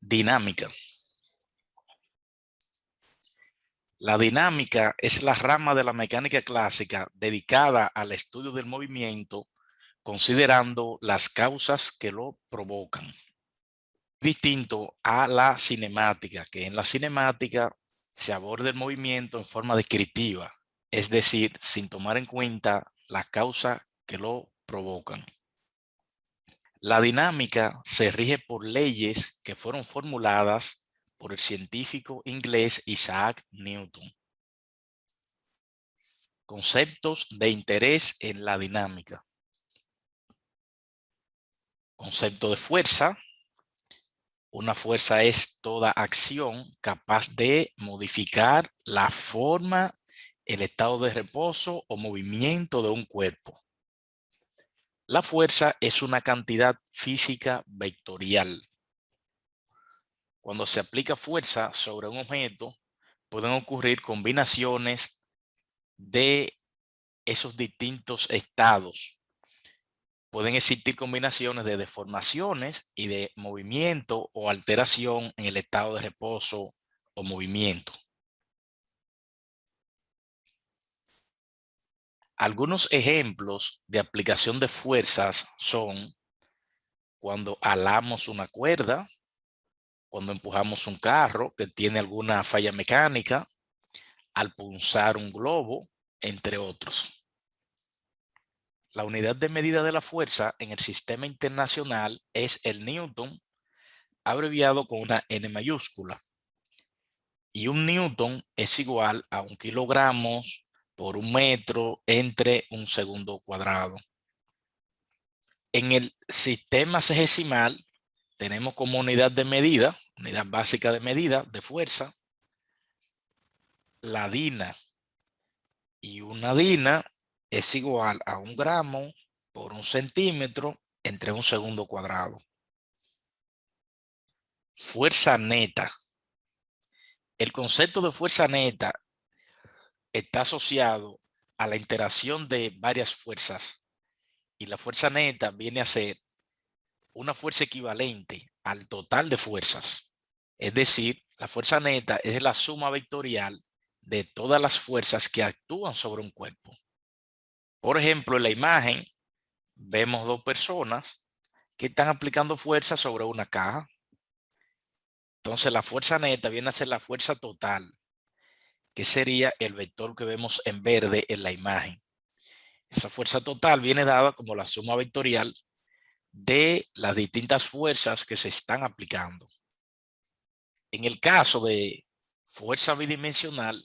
Dinámica. La dinámica es la rama de la mecánica clásica dedicada al estudio del movimiento, considerando las causas que lo provocan. Distinto a la cinemática, que en la cinemática se aborda el movimiento en forma descriptiva, es decir, sin tomar en cuenta las causas que lo provocan. La dinámica se rige por leyes que fueron formuladas por el científico inglés Isaac Newton. Conceptos de interés en la dinámica. Concepto de fuerza. Una fuerza es toda acción capaz de modificar la forma, el estado de reposo o movimiento de un cuerpo. La fuerza es una cantidad física vectorial. Cuando se aplica fuerza sobre un objeto, pueden ocurrir combinaciones de esos distintos estados. Pueden existir combinaciones de deformaciones y de movimiento o alteración en el estado de reposo o movimiento. Algunos ejemplos de aplicación de fuerzas son cuando alamos una cuerda, cuando empujamos un carro que tiene alguna falla mecánica, al punzar un globo, entre otros. La unidad de medida de la fuerza en el sistema internacional es el Newton, abreviado con una N mayúscula. Y un Newton es igual a 1 kilogramos por 1 metro entre un segundo cuadrado. En el sistema sexagesimal tenemos como unidad de medida, unidad básica de medida de fuerza, la dina. Y una dina es igual a 1 gramo por 1 centímetro entre un segundo cuadrado. Fuerza neta. El concepto de fuerza neta está asociado a la interacción de varias fuerzas. Y la fuerza neta viene a ser una fuerza equivalente al total de fuerzas. Es decir, la fuerza neta es la suma vectorial de todas las fuerzas que actúan sobre un cuerpo. Por ejemplo, en la imagen vemos 2 personas que están aplicando fuerza sobre una caja. Entonces la fuerza neta viene a ser la fuerza total, que sería el vector que vemos en verde en la imagen. Esa fuerza total viene dada como la suma vectorial de las distintas fuerzas que se están aplicando. En el caso de fuerza bidimensional,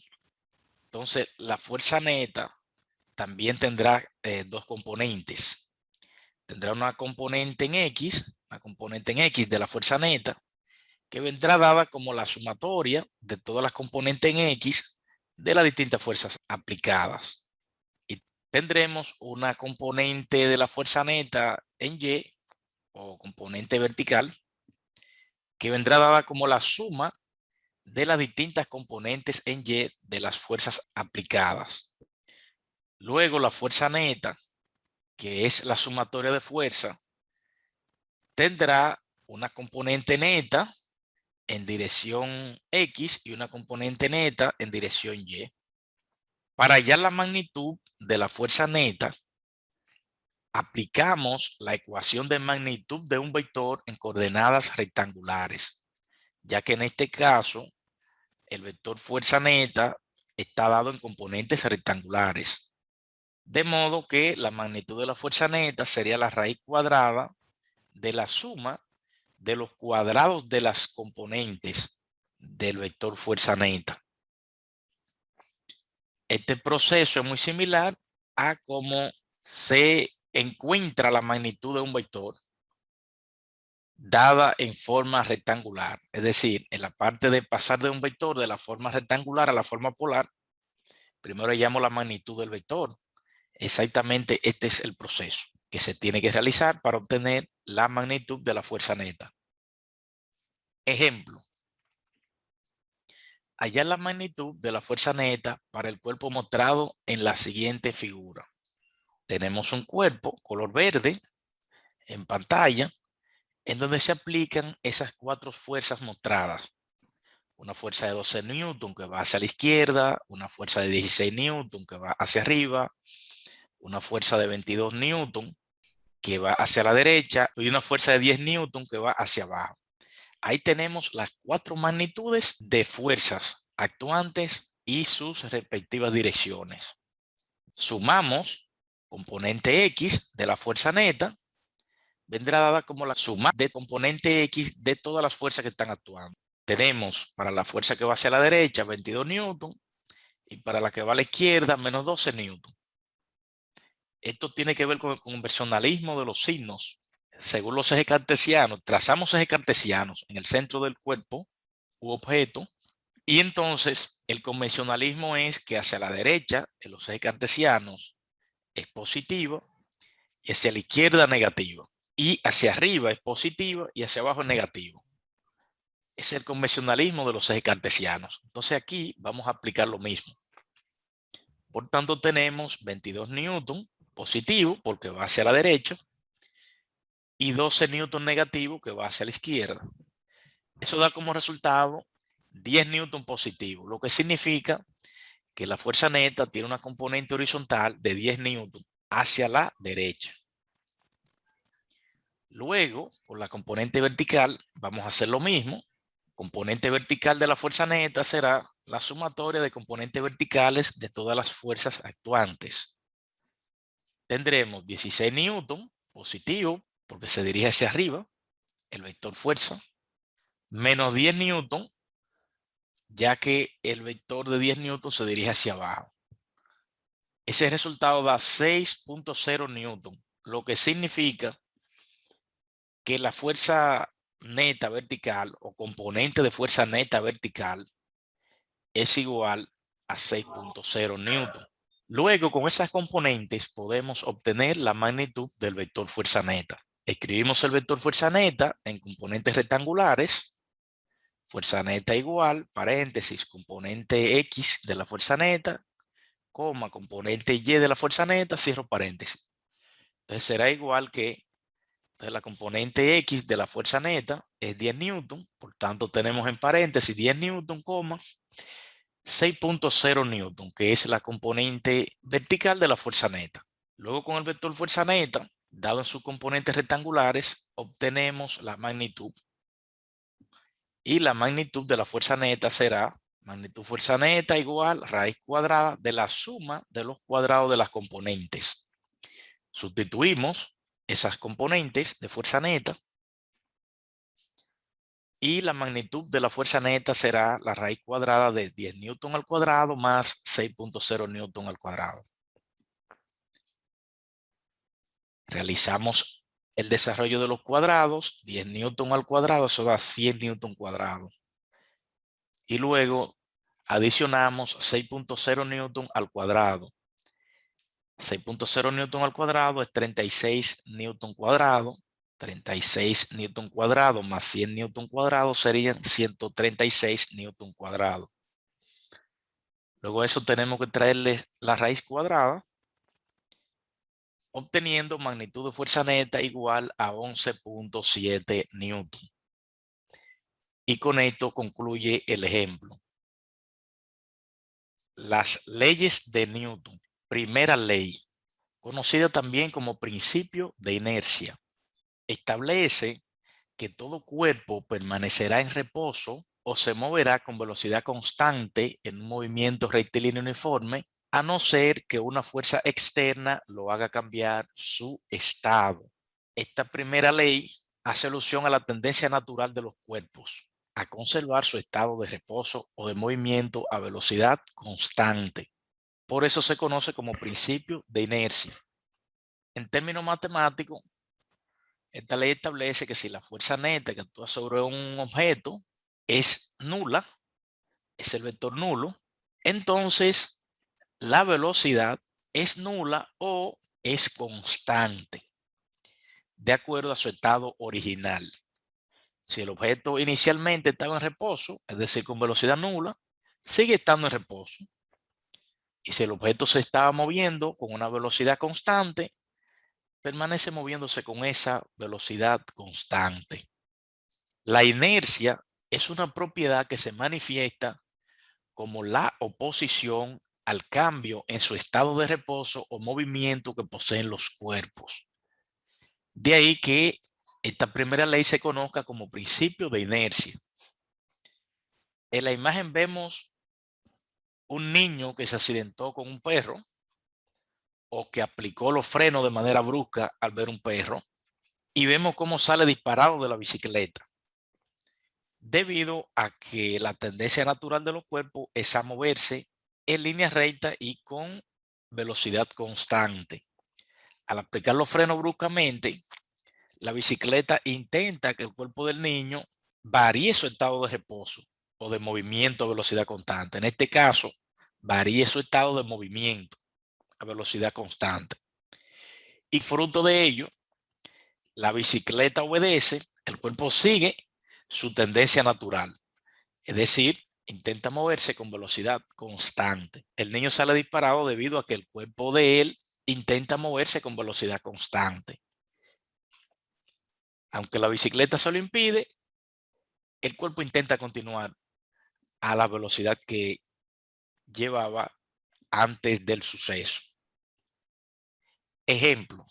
entonces la fuerza neta también tendrá 2 componentes. Tendrá una componente en X de la fuerza neta, que vendrá dada como la sumatoria de todas las componentes en X de las distintas fuerzas aplicadas. Y tendremos una componente de la fuerza neta en Y, o componente vertical, que vendrá dada como la suma de las distintas componentes en Y de las fuerzas aplicadas. Luego la fuerza neta, que es la sumatoria de fuerza, tendrá una componente neta en dirección X y una componente neta en dirección Y. Para hallar la magnitud de la fuerza neta, aplicamos la ecuación de magnitud de un vector en coordenadas rectangulares, ya que en este caso el vector fuerza neta está dado en componentes rectangulares. De modo que la magnitud de la fuerza neta sería la raíz cuadrada de la suma de los cuadrados de las componentes del vector fuerza neta. Este proceso es muy similar a cómo se encuentra la magnitud de un vector dada en forma rectangular. Es decir, en la parte de pasar de un vector de la forma rectangular a la forma polar, primero hallamos la magnitud del vector. Exactamente este es el proceso que se tiene que realizar para obtener la magnitud de la fuerza neta. Ejemplo. Hallar la magnitud de la fuerza neta para el cuerpo mostrado en la siguiente figura. Tenemos un cuerpo color verde en pantalla en donde se aplican esas 4 fuerzas mostradas. Una fuerza de 12 newton que va hacia la izquierda, una fuerza de 16 newton que va hacia arriba, una fuerza de 22 newton que va hacia la derecha y una fuerza de 10 newton que va hacia abajo. Ahí tenemos las 4 magnitudes de fuerzas actuantes y sus respectivas direcciones. Sumamos componente X de la fuerza neta, vendrá dada como la suma de componente X de todas las fuerzas que están actuando. Tenemos para la fuerza que va hacia la derecha 22 newton y para la que va a la izquierda menos 12 newton. Esto tiene que ver con el convencionalismo de los signos. Según los ejes cartesianos, trazamos ejes cartesianos en el centro del cuerpo u objeto, y entonces el convencionalismo es que hacia la derecha, en los ejes cartesianos, es positivo y hacia la izquierda negativo. Y hacia arriba es positivo y hacia abajo es negativo. Es el convencionalismo de los ejes cartesianos. Entonces aquí vamos a aplicar lo mismo. Por tanto, tenemos 22 newton positivo porque va hacia la derecha y 12 newton negativo que va hacia la izquierda. Eso da como resultado 10 newton positivo, lo que significa que la fuerza neta tiene una componente horizontal de 10 newton hacia la derecha. Luego, con la componente vertical, vamos a hacer lo mismo. Componente vertical de la fuerza neta será la sumatoria de componentes verticales de todas las fuerzas actuantes. Tendremos 16 newton positivo porque se dirige hacia arriba, el vector fuerza, menos 10 newton, ya que el vector de 10 newton se dirige hacia abajo. Ese resultado da 6.0 newton, lo que significa que la fuerza neta vertical o componente de fuerza neta vertical es igual a 6.0 newton. Luego, con esas componentes podemos obtener la magnitud del vector fuerza neta. Escribimos el vector fuerza neta en componentes rectangulares. Fuerza neta igual, paréntesis, componente X de la fuerza neta, coma, componente Y de la fuerza neta, cierro paréntesis. Entonces será igual que, entonces la componente X de la fuerza neta es 10 newton, por tanto tenemos en paréntesis 10 newton, coma, 6.0 newton, que es la componente vertical de la fuerza neta. Luego con el vector fuerza neta, dado en sus componentes rectangulares, obtenemos la magnitud. Y la magnitud de la fuerza neta será magnitud fuerza neta igual raíz cuadrada de la suma de los cuadrados de las componentes. Sustituimos esas componentes de fuerza neta y la magnitud de la fuerza neta será la raíz cuadrada de 10 newton al cuadrado más 6.0 newton al cuadrado. Realizamos el desarrollo de los cuadrados, 10 newton al cuadrado, eso da 100 newton cuadrado. Y luego adicionamos 6.0 newton al cuadrado. 6.0 newton al cuadrado es 36 newton cuadrado. 36 newton cuadrado más 100 newton cuadrado serían 136 newton cuadrado. Luego de eso tenemos que traerle la raíz cuadrada, obteniendo magnitud de fuerza neta igual a 11.7 newton. Y con esto concluye el ejemplo. Las leyes de Newton. Primera ley, conocida también como principio de inercia, establece que todo cuerpo permanecerá en reposo o se moverá con velocidad constante en un movimiento rectilíneo uniforme, a no ser que una fuerza externa lo haga cambiar su estado. Esta primera ley hace alusión a la tendencia natural de los cuerpos a conservar su estado de reposo o de movimiento a velocidad constante. Por eso se conoce como principio de inercia. En términos matemáticos, esta ley establece que si la fuerza neta que actúa sobre un objeto es nula, es el vector nulo, entonces la velocidad es nula o es constante, de acuerdo a su estado original. Si el objeto inicialmente estaba en reposo, es decir, con velocidad nula, sigue estando en reposo. Y si el objeto se estaba moviendo con una velocidad constante, permanece moviéndose con esa velocidad constante. La inercia es una propiedad que se manifiesta como la oposición al cambio en su estado de reposo o movimiento que poseen los cuerpos. De ahí que esta primera ley se conozca como principio de inercia. En la imagen vemos un niño que se accidentó con un perro o que aplicó los frenos de manera brusca al ver un perro, y vemos cómo sale disparado de la bicicleta, debido a que la tendencia natural de los cuerpos es a moverse en línea recta y con velocidad constante. Al aplicar los frenos bruscamente, la bicicleta intenta que el cuerpo del niño varíe su estado de reposo o de movimiento a velocidad constante. En este caso, varíe su estado de movimiento a velocidad constante. Y fruto de ello, la bicicleta obedece, el cuerpo sigue su tendencia natural. Es decir, intenta moverse con velocidad constante. El niño sale disparado debido a que el cuerpo de él intenta moverse con velocidad constante. Aunque la bicicleta se lo impide, el cuerpo intenta continuar a la velocidad que llevaba antes del suceso. Ejemplo: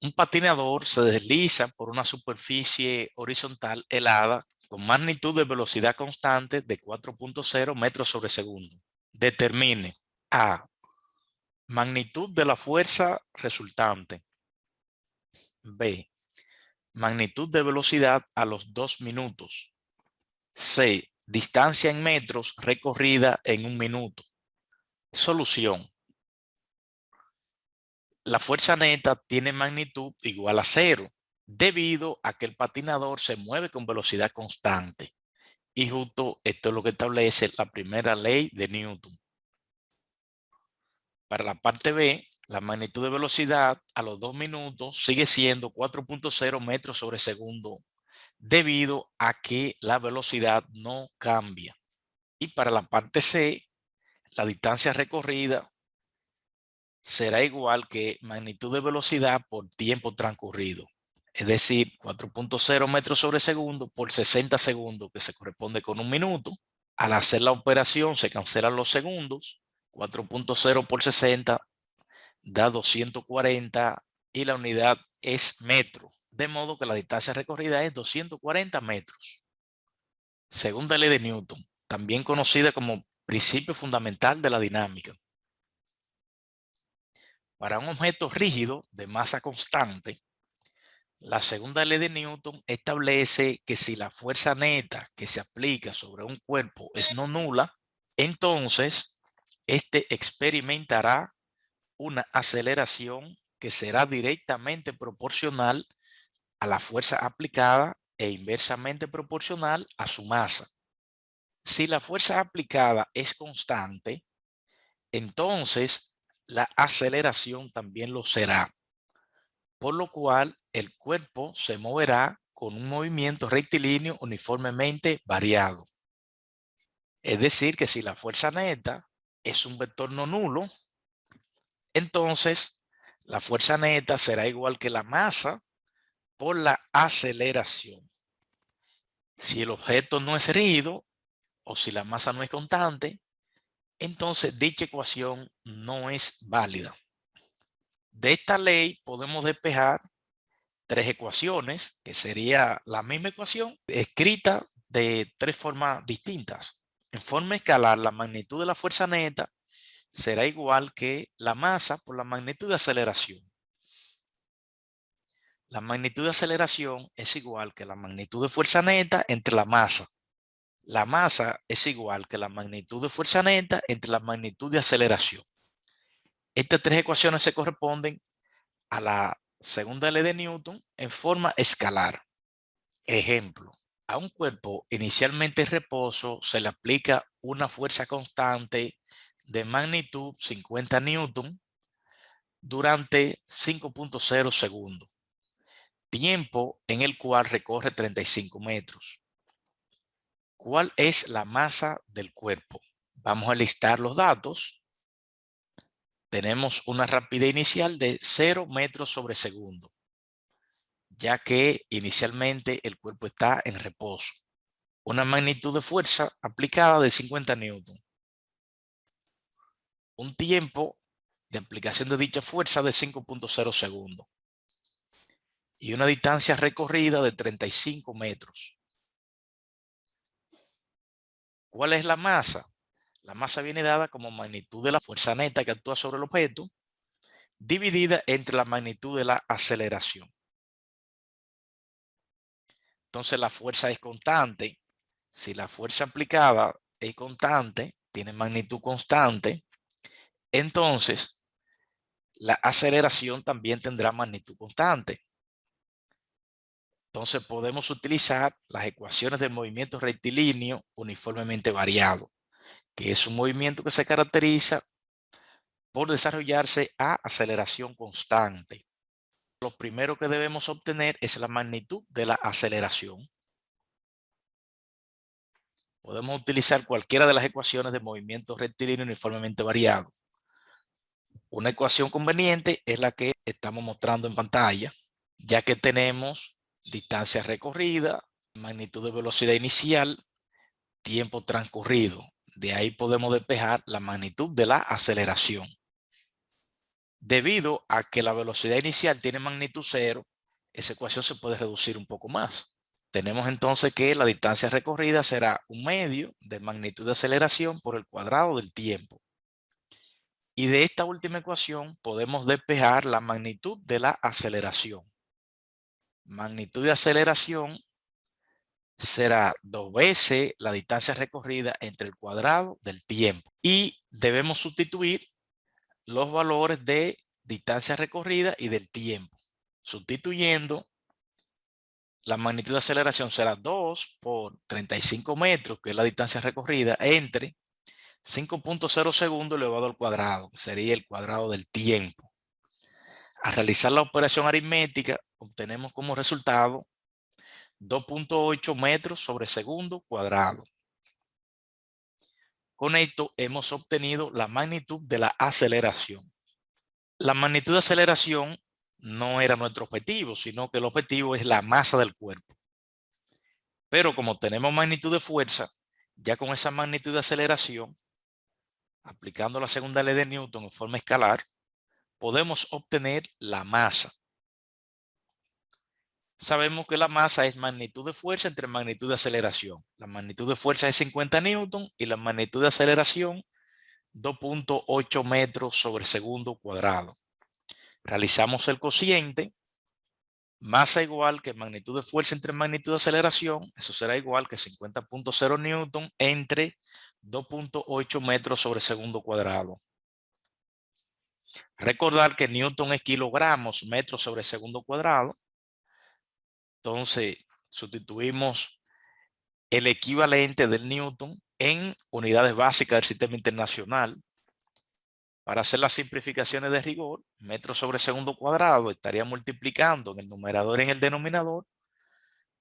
un patinador se desliza por una superficie horizontal helada con magnitud de velocidad constante de 4.0 metros sobre segundo. Determine A. Magnitud de la fuerza resultante. B. Magnitud de velocidad a los 2 minutos. C. Distancia en metros recorrida en 1 minuto. Solución: la fuerza neta tiene magnitud igual a 0, debido a que el patinador se mueve con velocidad constante. Y justo esto es lo que establece la primera ley de Newton. Para la parte B, la magnitud de velocidad a los 2 minutos sigue siendo 4.0 metros sobre segundo, debido a que la velocidad no cambia. Y para la parte C, la distancia recorrida será igual que magnitud de velocidad por tiempo transcurrido. Es decir, 4.0 metros sobre segundo por 60 segundos, que se corresponde con 1 minuto. Al hacer la operación se cancelan los segundos. 4.0 por 60 da 240 y la unidad es metro. De modo que la distancia recorrida es 240 metros. Segunda ley de Newton, también conocida como principio fundamental de la dinámica. Para un objeto rígido de masa constante, la segunda ley de Newton establece que si la fuerza neta que se aplica sobre un cuerpo es no nula, entonces este experimentará una aceleración que será directamente proporcional a la fuerza aplicada e inversamente proporcional a su masa. Si la fuerza aplicada es constante, entonces la aceleración también lo será, por lo cual el cuerpo se moverá con un movimiento rectilíneo uniformemente variado. Es decir, que si la fuerza neta es un vector no nulo, entonces la fuerza neta será igual que la masa por la aceleración. Si el objeto no es rígido o si la masa no es constante, entonces dicha ecuación no es válida. De esta ley podemos despejar 3 ecuaciones, que sería la misma ecuación escrita de 3 formas distintas. En forma escalar, la magnitud de la fuerza neta será igual que la masa por la magnitud de aceleración. La magnitud de aceleración es igual que la magnitud de fuerza neta entre la masa. La masa es igual que la magnitud de fuerza neta entre la magnitud de aceleración. Estas 3 ecuaciones se corresponden a la segunda ley de Newton en forma escalar. Ejemplo: a un cuerpo inicialmente en reposo se le aplica una fuerza constante de magnitud 50 newton durante 5.0 segundos, tiempo en el cual recorre 35 metros. ¿Cuál es la masa del cuerpo? Vamos a listar los datos. tenemos una rapidez inicial de 0 metros sobre segundo, ya que inicialmente el cuerpo está en reposo. Una magnitud de fuerza aplicada de 50 newton. Un tiempo de aplicación de dicha fuerza de 5.0 segundos. Y una distancia recorrida de 35 metros. ¿Cuál es la masa? La masa viene dada como magnitud de la fuerza neta que actúa sobre el objeto, dividida entre la magnitud de la aceleración. Entonces la fuerza es constante. Si la fuerza aplicada es constante, tiene magnitud constante, entonces la aceleración también tendrá magnitud constante. Entonces podemos utilizar las ecuaciones del movimiento rectilíneo uniformemente variado, que es un movimiento que se caracteriza por desarrollarse a aceleración constante. Lo primero que debemos obtener es la magnitud de la aceleración. Podemos utilizar cualquiera de las ecuaciones de movimiento rectilíneo uniformemente variado. Una ecuación conveniente es la que estamos mostrando en pantalla, ya que tenemos distancia recorrida, magnitud de velocidad inicial, tiempo transcurrido. De ahí podemos despejar la magnitud de la aceleración. Debido a que la velocidad inicial tiene magnitud 0, esa ecuación se puede reducir un poco más. Tenemos entonces que la distancia recorrida será un medio de magnitud de aceleración por el cuadrado del tiempo. Y de esta última ecuación podemos despejar la magnitud de la aceleración. Magnitud de aceleración será 2 veces la distancia recorrida entre el cuadrado del tiempo. Y debemos sustituir los valores de distancia recorrida y del tiempo. Sustituyendo, la magnitud de aceleración será 2 por 35 metros, que es la distancia recorrida, entre 5.0 segundos elevado al cuadrado, que sería el cuadrado del tiempo. Al realizar la operación aritmética, obtenemos como resultado 2.8 metros sobre segundo cuadrado. Con esto hemos obtenido la magnitud de la aceleración. La magnitud de aceleración no era nuestro objetivo, sino que el objetivo es la masa del cuerpo. Pero como tenemos magnitud de fuerza, ya con esa magnitud de aceleración, aplicando la segunda ley de Newton en forma escalar, podemos obtener la masa. Sabemos que la masa es magnitud de fuerza entre magnitud de aceleración. La magnitud de fuerza es 50 newton y la magnitud de aceleración 2.8 metros sobre segundo cuadrado. Realizamos el cociente. Masa igual que magnitud de fuerza entre magnitud de aceleración. Eso será igual que 50.0 newton entre 2.8 metros sobre segundo cuadrado. Recordar que newton es kilogramos metros sobre segundo cuadrado. Entonces, sustituimos el equivalente del newton en unidades básicas del sistema internacional. Para hacer las simplificaciones de rigor, metros sobre segundo cuadrado estaría multiplicando en el numerador y en el denominador,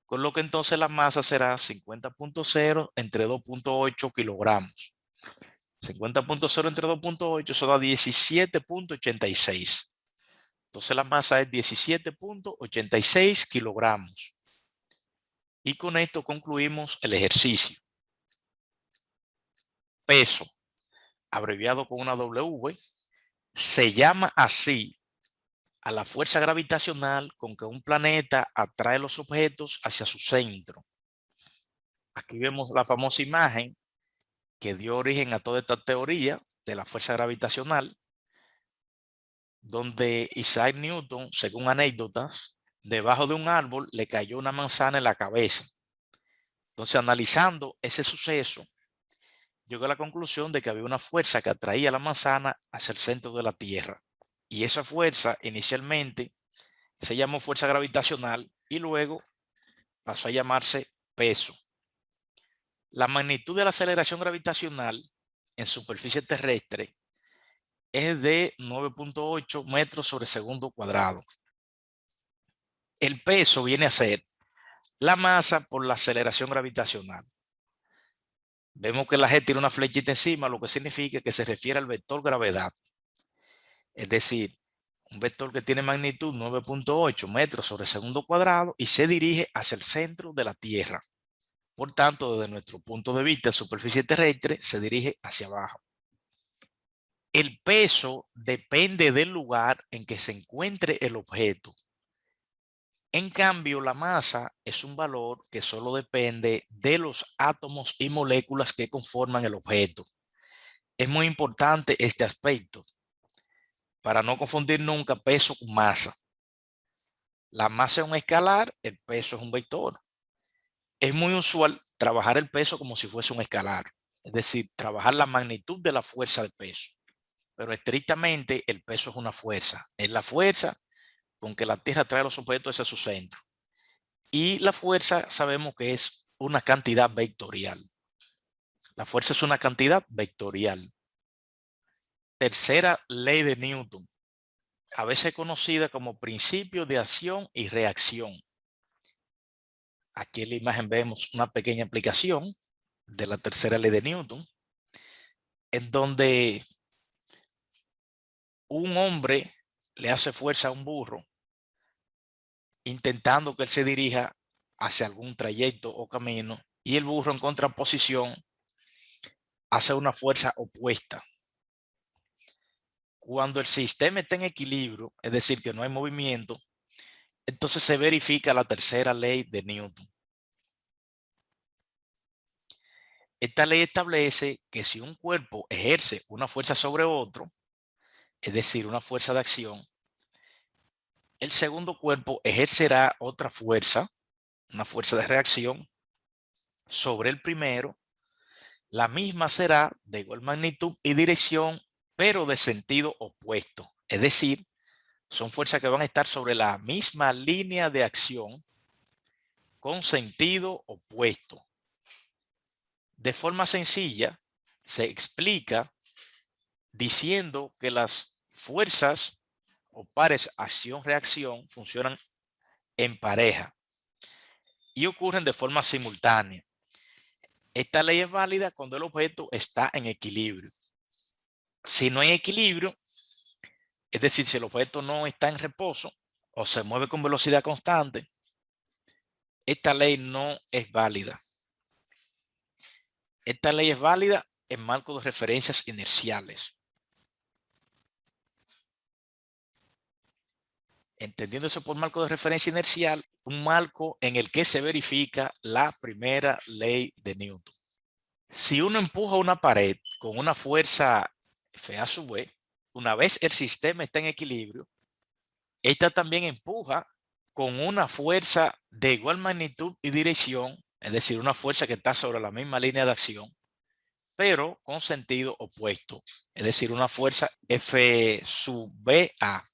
con lo que entonces la masa será 50.0 entre 2.8 kilogramos. 50.0 entre 2.8, eso da 17.86. Entonces la masa es 17.86 kilogramos. Y con esto concluimos el ejercicio. Peso, abreviado con una W, se llama así a la fuerza gravitacional con que un planeta atrae los objetos hacia su centro. Aquí vemos la famosa imagen que dio origen a toda esta teoría de la fuerza gravitacional, donde Isaac Newton, según anécdotas, debajo de un árbol le cayó una manzana en la cabeza. Entonces, analizando ese suceso, llegó a la conclusión de que había una fuerza que atraía la manzana hacia el centro de la Tierra. Y esa fuerza inicialmente se llamó fuerza gravitacional y luego pasó a llamarse peso. La magnitud de la aceleración gravitacional en superficie terrestre es de 9.8 metros sobre segundo cuadrado. El peso viene a ser la masa por la aceleración gravitacional. Vemos que la G tiene una flechita encima, lo que significa que se refiere al vector gravedad. Es decir, un vector que tiene magnitud 9.8 metros sobre segundo cuadrado y se dirige hacia el centro de la Tierra. Por tanto, desde nuestro punto de vista, superficie terrestre se dirige hacia abajo. El peso depende del lugar en que se encuentre el objeto. En cambio, la masa es un valor que solo depende de los átomos y moléculas que conforman el objeto. Es muy importante este aspecto para no confundir nunca peso con masa. La masa es un escalar, el peso es un vector. Es muy usual trabajar el peso como si fuese un escalar, es decir, trabajar la magnitud de la fuerza de peso. Pero estrictamente el peso es una fuerza. Es la fuerza con que la Tierra trae los objetos hacia su centro. Y la fuerza sabemos que es una cantidad vectorial. La fuerza es una cantidad vectorial. Tercera ley de Newton, a veces conocida como principio de acción y reacción. Aquí en la imagen vemos una pequeña aplicación de la tercera ley de Newton, en donde un hombre le hace fuerza a un burro, intentando que él se dirija hacia algún trayecto o camino, y el burro en contraposición hace una fuerza opuesta. Cuando el sistema está en equilibrio, es decir, que no hay movimiento, entonces se verifica la tercera ley de Newton. Esta ley establece que si un cuerpo ejerce una fuerza sobre otro, es decir, una fuerza de acción, el segundo cuerpo ejercerá otra fuerza, una fuerza de reacción, sobre el primero. La misma será de igual magnitud y dirección, pero de sentido opuesto. Es decir, son fuerzas que van a estar sobre la misma línea de acción con sentido opuesto. De forma sencilla, se explica diciendo que las fuerzas o pares acción-reacción funcionan en pareja y ocurren de forma simultánea. Esta ley es válida cuando el objeto está en equilibrio. Si no hay equilibrio, es decir, si el objeto no está en reposo o se mueve con velocidad constante, esta ley no es válida. Esta ley es válida en marco de referencias inerciales. Entendiéndose por marco de referencia inercial, un marco en el que se verifica la primera ley de Newton. Si uno empuja una pared con una fuerza F a sub B, una vez el sistema está en equilibrio, esta también empuja con una fuerza de igual magnitud y dirección, es decir, una fuerza que está sobre la misma línea de acción, pero con sentido opuesto, es decir, una fuerza F sub BA.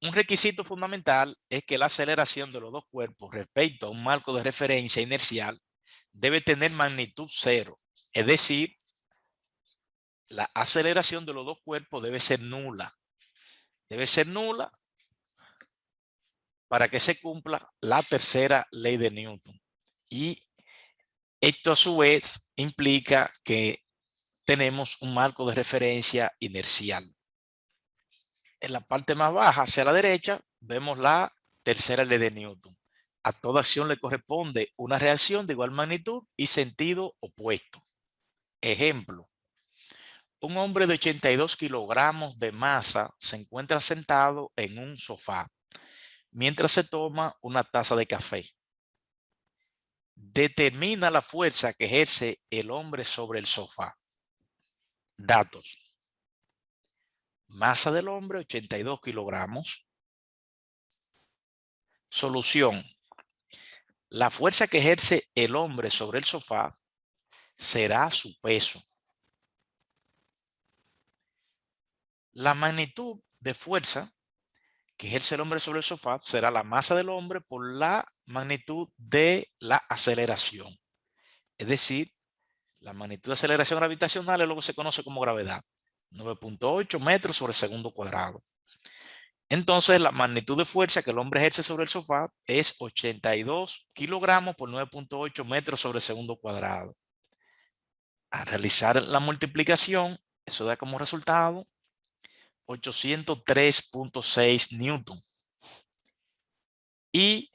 Un requisito fundamental es que la aceleración de los dos cuerpos respecto a un marco de referencia inercial debe tener magnitud cero, es decir, la aceleración de los dos cuerpos debe ser nula. Debe ser nula para que se cumpla la tercera ley de Newton. Y esto a su vez implica que tenemos un marco de referencia inercial. En la parte más baja, hacia la derecha, vemos la tercera ley de Newton. A toda acción le corresponde una reacción de igual magnitud y sentido opuesto. Ejemplo, un hombre de 82 kilogramos de masa se encuentra sentado en un sofá mientras se toma una taza de café. Determina la fuerza que ejerce el hombre sobre el sofá. Datos. Masa del hombre, 82 kilogramos. Solución. La fuerza que ejerce el hombre sobre el sofá será su peso. La magnitud de fuerza que ejerce el hombre sobre el sofá será la masa del hombre por la magnitud de la aceleración. Es decir, la magnitud de aceleración gravitacional es lo que se conoce como gravedad. 9.8 metros sobre segundo cuadrado. Entonces, la magnitud de fuerza que el hombre ejerce sobre el sofá es 82 kilogramos por 9.8 metros sobre segundo cuadrado. Al realizar la multiplicación, eso da como resultado 803.6 newton. Y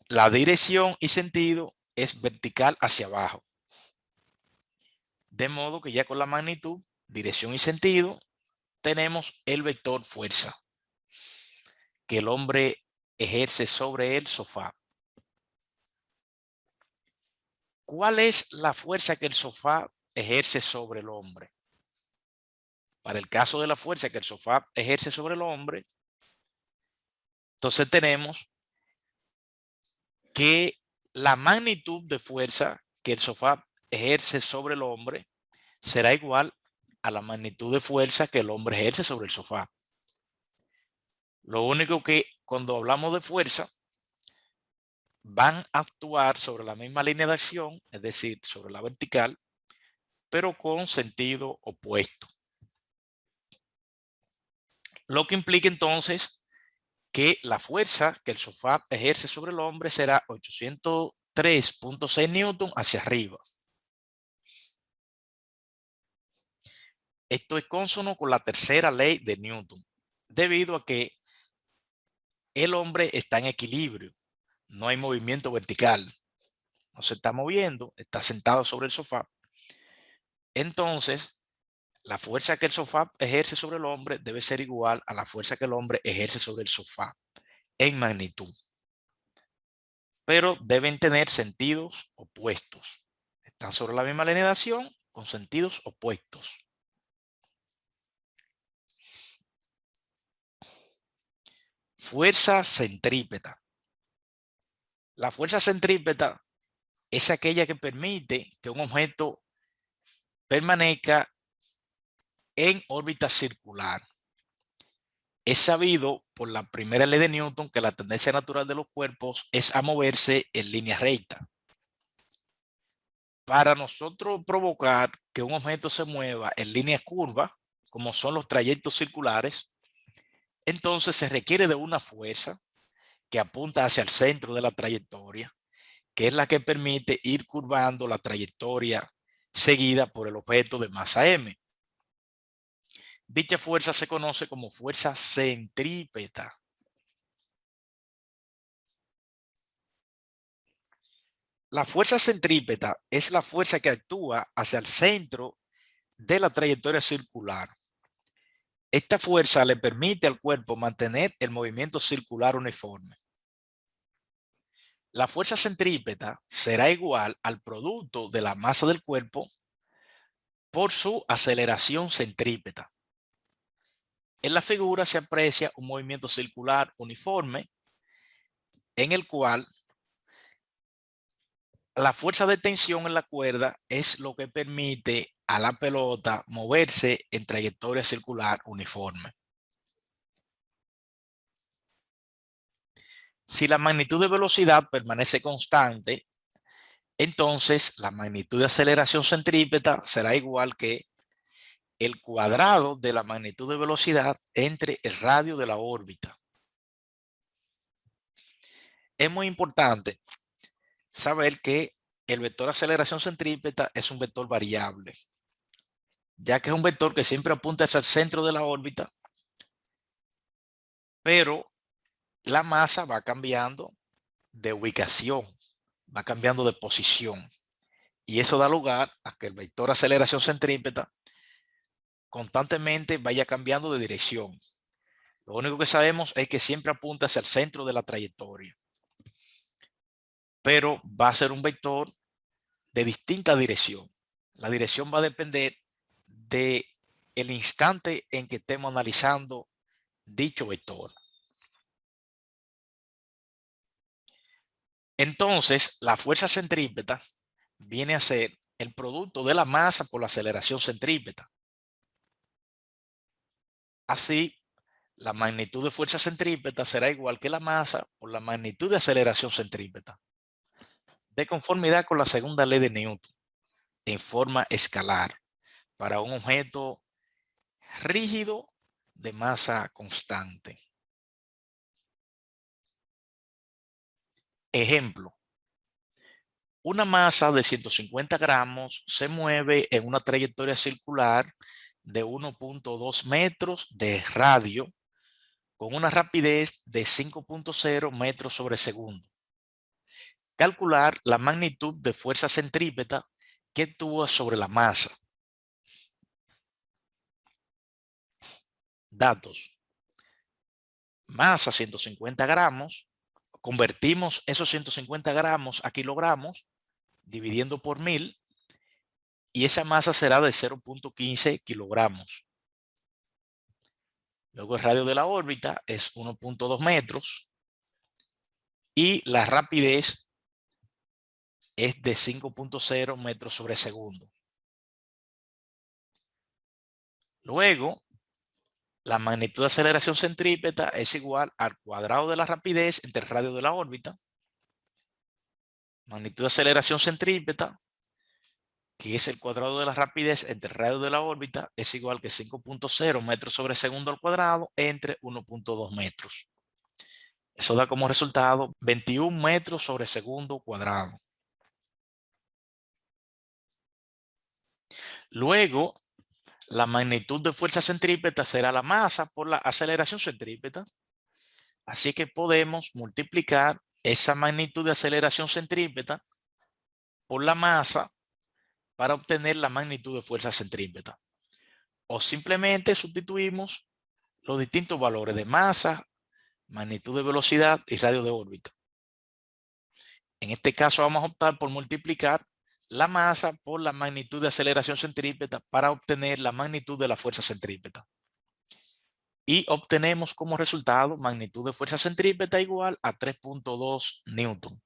la dirección y sentido es vertical hacia abajo. De modo que ya con la magnitud, dirección y sentido, tenemos el vector fuerza que el hombre ejerce sobre el sofá. ¿Cuál es la fuerza que el sofá ejerce sobre el hombre? Para el caso de la fuerza que el sofá ejerce sobre el hombre, entonces tenemos que la magnitud de fuerza que el sofá ejerce sobre el hombre será igual a la magnitud de fuerza que el hombre ejerce sobre el sofá. Lo único que cuando hablamos de fuerza, van a actuar sobre la misma línea de acción, es decir, sobre la vertical, pero con sentido opuesto. Lo que implica entonces que la fuerza que el sofá ejerce sobre el hombre será 803.6 newton hacia arriba. Esto es consono con la tercera ley de Newton, debido a que el hombre está en equilibrio, no hay movimiento vertical, no se está moviendo, está sentado sobre el sofá. Entonces, la fuerza que el sofá ejerce sobre el hombre debe ser igual a la fuerza que el hombre ejerce sobre el sofá en magnitud. Pero deben tener sentidos opuestos. Están sobre la misma línea de acción con sentidos opuestos. Fuerza centrípeta. La fuerza centrípeta es aquella que permite que un objeto permanezca en órbita circular. Es sabido por la primera ley de Newton que la tendencia natural de los cuerpos es a moverse en línea recta. Para nosotros provocar que un objeto se mueva en línea curva, como son los trayectos circulares, entonces se requiere de una fuerza que apunta hacia el centro de la trayectoria, que es la que permite ir curvando la trayectoria seguida por el objeto de masa m. Dicha fuerza se conoce como fuerza centrípeta. La fuerza centrípeta es la fuerza que actúa hacia el centro de la trayectoria circular. Esta fuerza le permite al cuerpo mantener el movimiento circular uniforme. La fuerza centrípeta será igual al producto de la masa del cuerpo por su aceleración centrípeta. En la figura se aprecia un movimiento circular uniforme en el cual la fuerza de tensión en la cuerda es lo que permite a la pelota moverse en trayectoria circular uniforme. Si la magnitud de velocidad permanece constante, entonces la magnitud de aceleración centrípeta será igual que el cuadrado de la magnitud de velocidad entre el radio de la órbita. Es muy importante saber que el vector de aceleración centrípeta es un vector variable, ya que es un vector que siempre apunta hacia el centro de la órbita, pero la masa va cambiando de ubicación, va cambiando de posición. Y eso da lugar a que el vector de aceleración centrípeta constantemente vaya cambiando de dirección. Lo único que sabemos es que siempre apunta hacia el centro de la trayectoria, pero va a ser un vector de distinta dirección. La dirección va a depender del instante en que estemos analizando dicho vector. Entonces, la fuerza centrípeta viene a ser el producto de la masa por la aceleración centrípeta. Así, la magnitud de fuerza centrípeta será igual que la masa por la magnitud de aceleración centrípeta, de conformidad con la segunda ley de Newton, en forma escalar, para un objeto rígido de masa constante. Ejemplo, una masa de 150 gramos se mueve en una trayectoria circular de 1.2 metros de radio con una rapidez de 5.0 metros sobre segundo. Calcular la magnitud de fuerza centrípeta que actúa sobre la masa. Datos. Masa 150 gramos. Convertimos esos 150 gramos a kilogramos dividiendo por 1000 y esa masa será de 0.15 kilogramos. Luego el radio de la órbita es 1.2 metros y la rapidez es de 5.0 metros sobre segundo. Luego, la magnitud de aceleración centrípeta es igual al cuadrado de la rapidez entre el radio de la órbita. Magnitud de aceleración centrípeta, que es el cuadrado de la rapidez entre el radio de la órbita, es igual que 5.0 metros sobre segundo al cuadrado entre 1.2 metros. Eso da como resultado 21 metros sobre segundo cuadrado. Luego, la magnitud de fuerza centrípeta será la masa por la aceleración centrípeta. Así que podemos multiplicar esa magnitud de aceleración centrípeta por la masa para obtener la magnitud de fuerza centrípeta. O simplemente sustituimos los distintos valores de masa, magnitud de velocidad y radio de órbita. En este caso vamos a optar por multiplicar la masa por la magnitud de aceleración centrípeta para obtener la magnitud de la fuerza centrípeta. Y obtenemos como resultado magnitud de fuerza centrípeta igual a 3.2 Newton.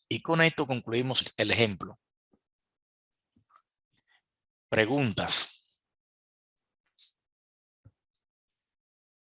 Y con esto concluimos el ejemplo. Preguntas.